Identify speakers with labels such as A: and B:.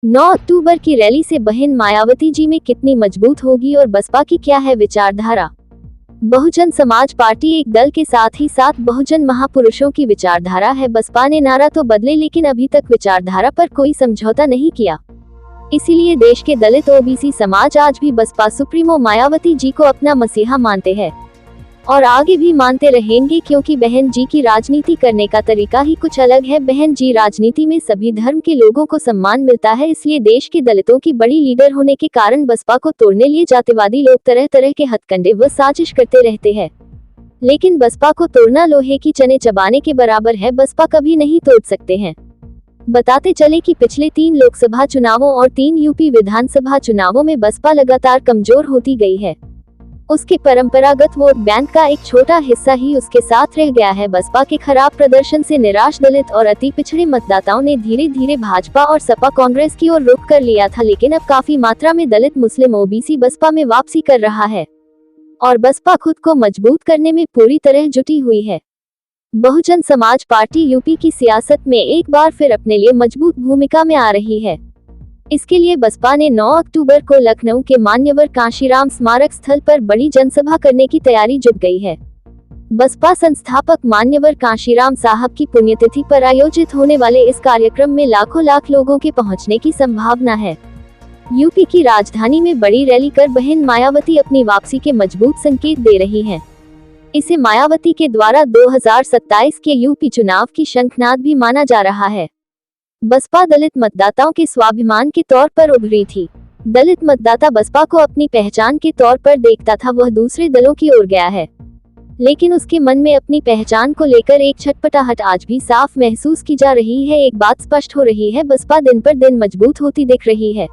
A: 9 अक्टूबर की रैली से बहन मायावती जी में कितनी मजबूत होगी और बसपा की क्या है विचारधारा। बहुजन समाज पार्टी एक दल के साथ ही साथ बहुजन महापुरुषों की विचारधारा है। बसपा ने नारा तो बदले लेकिन अभी तक विचारधारा पर कोई समझौता नहीं किया। इसीलिए देश के दलित ओबीसी समाज आज भी बसपा सुप्रीमो मायावती जी को अपना मसीहा मानते हैं और आगे भी मानते रहेंगे, क्योंकि बहन जी की राजनीति करने का तरीका ही कुछ अलग है। बहन जी राजनीति में सभी धर्म के लोगों को सम्मान मिलता है, इसलिए देश के दलितों की बड़ी लीडर होने के कारण बसपा को तोड़ने लिए जातिवादी लोग तरह तरह के हथकंडे व साजिश करते रहते हैं। लेकिन बसपा को तोड़ना लोहे की चने चबाने के बराबर है, बसपा कभी नहीं तोड़ सकते हैं। बताते चले कि पिछले 3 लोकसभा चुनावों और 3 यूपी विधानसभा चुनावों में बसपा लगातार कमजोर होती गई है। उसके परंपरागत वोट बैंक का एक छोटा हिस्सा ही उसके साथ रह गया है। बसपा के खराब प्रदर्शन से निराश दलित और अति पिछड़े मतदाताओं ने धीरे धीरे भाजपा और सपा कांग्रेस की ओर रुख कर लिया था, लेकिन अब काफी मात्रा में दलित मुस्लिम ओबीसी बसपा में वापसी कर रहा है और बसपा खुद को मजबूत करने में पूरी तरह जुटी हुई है। बहुजन समाज पार्टी यूपी की सियासत में एक बार फिर अपने लिए मजबूत भूमिका में आ रही है। इसके लिए बसपा ने 9 अक्टूबर को लखनऊ के मान्यवर कांशीराम स्मारक स्थल पर बड़ी जनसभा करने की तैयारी जुट गई है। बसपा संस्थापक मान्यवर कांशीराम साहब की पुण्यतिथि पर आयोजित होने वाले इस कार्यक्रम में लाखों लाख लोगों के पहुंचने की संभावना है। यूपी की राजधानी में बड़ी रैली कर बहन मायावती अपनी वापसी के मजबूत संकेत दे रही हैं। इसे मायावती के द्वारा 2027 के यूपी चुनाव की शंखनाद भी माना जा रहा है। बसपा दलित मतदाताओं के स्वाभिमान के तौर पर उभरी थी। दलित मतदाता बसपा को अपनी पहचान के तौर पर देखता था, वह दूसरे दलों की ओर गया है, लेकिन उसके मन में अपनी पहचान को लेकर एक छटपटाहट आज भी साफ महसूस की जा रही है। एक बात स्पष्ट हो रही है, बसपा दिन पर दिन मजबूत होती दिख रही है।